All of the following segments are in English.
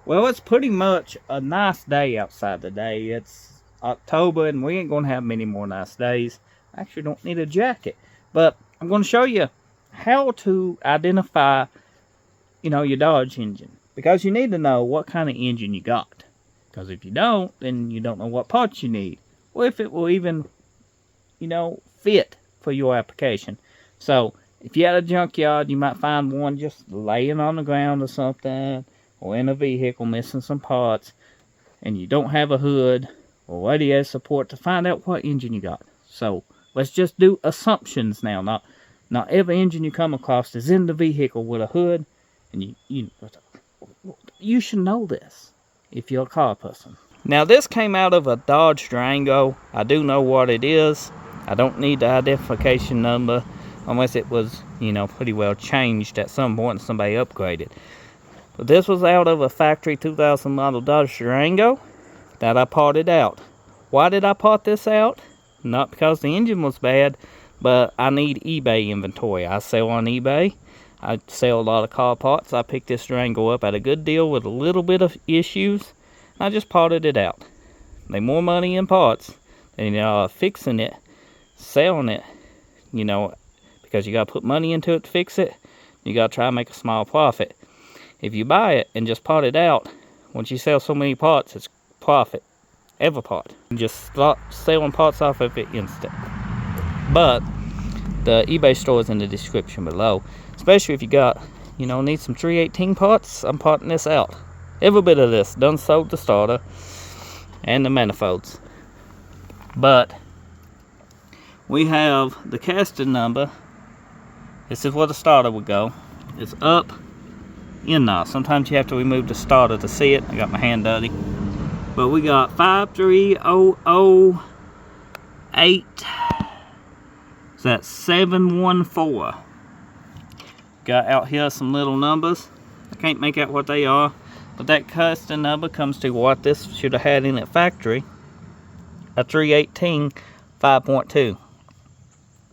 Well, it's pretty much a nice day outside today. It's October and we ain't gonna have many more nice days. I actually don't need a jacket. But I'm gonna show you how to identify, your Dodge engine. Because you need to know what kind of engine you got. Because if you don't, then you don't know what parts you need. Or if it will even, fit for your application. So, if you're at a junkyard, you might find one just laying on the ground or something, or in a vehicle missing some parts, and you don't have a hood or radio support to find out what engine you got. So let's just do assumptions now. Not every engine you come across is in the vehicle with a hood, and you should know this if you're a car person. Now this came out of a Dodge Durango. I do know what it is. I don't need the identification number unless it was, pretty well changed at some point and somebody upgraded. But this was out of a factory 2000 model Dodge Durango that I parted out. Why did I part this out? Not because the engine was bad, but I need eBay inventory. I sell on eBay. I sell a lot of car parts. I picked this Durango up at a good deal with a little bit of issues. I just parted it out. They more money in parts than fixing it, selling it, because you got to put money into it to fix it. You got to try to make a small profit. If you buy it and just part it out, once you sell so many parts, it's profit. Every part. You just start selling parts off of it instant. But the eBay store is in the description below. Especially if you got, need some 318 parts, I'm parting this out. Every bit of this. Done sold the starter and the manifolds. But we have the casting number. This is where the starter would go. It's up in now. Sometimes you have to remove the starter to see it. I got my hand dirty. But we got 53008. So that's 714. Got out here some little numbers. I can't make out what they are. But that custom number comes to what this should have had in at factory. A 318 5.2.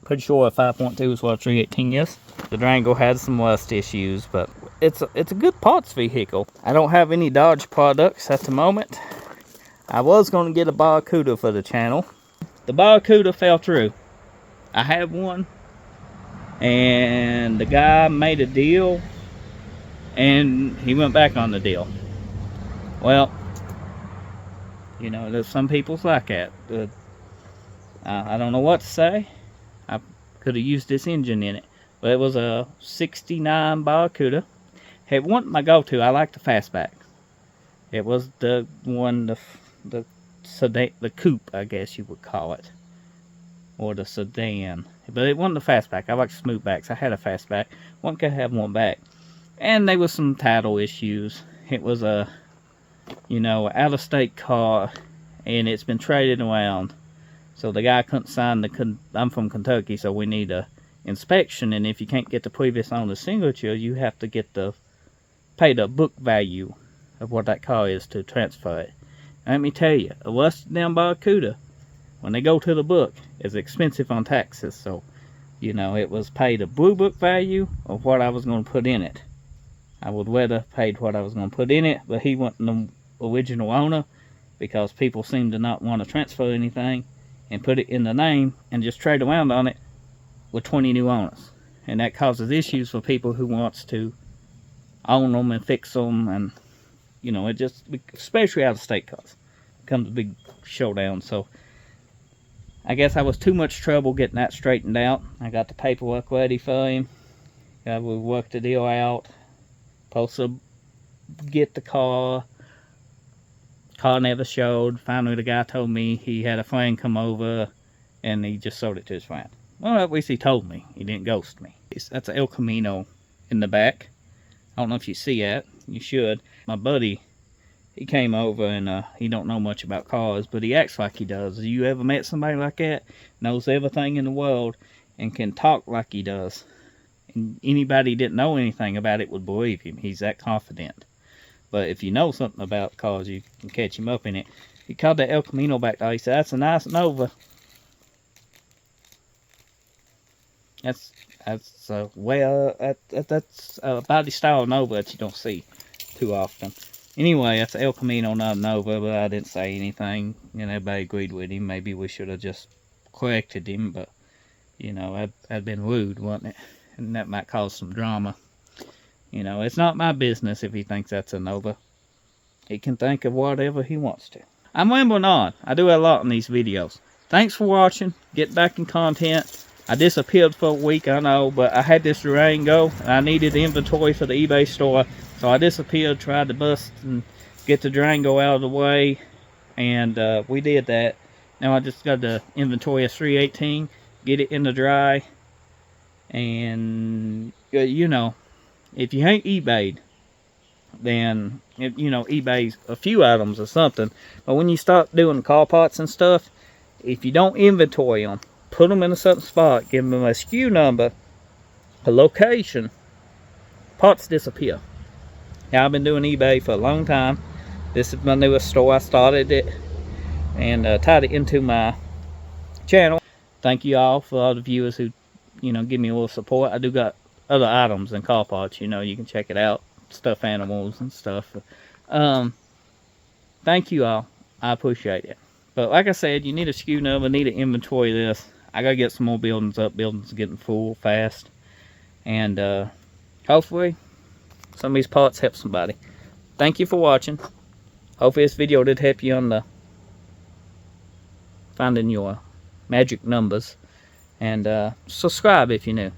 Pretty sure a 5.2 is what a 318 is. The Durango had some rust issues, but it's a good parts vehicle. I don't have any Dodge products at the moment. I was going to get a Barracuda for the channel. The Barracuda fell through. I had one, and the guy made a deal, and he went back on the deal. Well, there's some people's like that. I don't know what to say. I could have used this engine in it. But it was a 69 Barracuda. It wasn't my go-to. I like the fastback. It was the one, the sedan, the coupe, I guess you would call it. Or the sedan. But it wasn't the fastback. I like smoothbacks. I had a fastback. One could have one back. And there was some title issues. It was a, out-of-state car. And it's been traded around. So the guy couldn't sign I'm from Kentucky, so we need a inspection, and if you can't get the previous owner's signature, you have to pay the book value of what that car is to transfer it. And let me tell you, a rusted down Barracuda, when they go to the book, is expensive on taxes. So, it was paid a blue book value of what I was going to put in it. I would rather paid what I was going to put in it, but he wasn't the original owner, because people seem to not want to transfer anything and put it in the name and just trade around on it with 20 new owners. And that causes issues for people who wants to own them and fix them, and it just, especially out of state cars, becomes a big showdown. So I guess I was too much trouble getting that straightened out. I got the paperwork ready for him. We worked the deal out. Supposed to get the car. Car never showed. Finally the guy told me he had a friend come over and he just sold it to his friend. Well, at least he told me. He didn't ghost me. That's an El Camino in the back. I don't know if you see that. You should. My buddy, he came over, and he don't know much about cars, but he acts like he does. You ever met somebody like that? Knows everything in the world and can talk like he does. And anybody who didn't know anything about it would believe him. He's that confident. But if you know something about cars, you can catch him up in it. He called that El Camino back there. He said, "That's a nice Nova." That's a body style Nova that you don't see too often. Anyway, that's El Camino, not Nova, but I didn't say anything, and everybody agreed with him. Maybe we should have just corrected him, but, you know, I'd been rude, wasn't it? And that might cause some drama. You know, it's not my business if he thinks that's a Nova. He can think of whatever he wants to. I'm rambling on. I do a lot in these videos. Thanks for watching. Get back in content. I disappeared for a week, I know, but I had this Durango, and I needed inventory for the eBay store, so I disappeared, tried to bust and get the Durango out of the way, and we did that. Now I just got the inventory of 318, get it in the dry, and, you know, if you ain't eBayed, then, you know, eBay's a few items or something, but when you start doing car parts and stuff, if you don't inventory them, put them in a certain spot, give them a SKU number, a location, parts disappear. Now, I've been doing eBay for a long time. This is my newest store. I started it and tied it into my channel. Thank you all for all the viewers who, you know, give me a little support. I do got other items and car parts, you know, you can check it out. Stuffed animals and stuff. Thank you all. I appreciate it. But like I said, you need a SKU number, need an inventory of this. I gotta get some more buildings up. Buildings are getting full fast. And hopefully some of these parts help somebody. Thank you for watching. Hopefully this video did help you on the finding your magic numbers. And subscribe if you're new.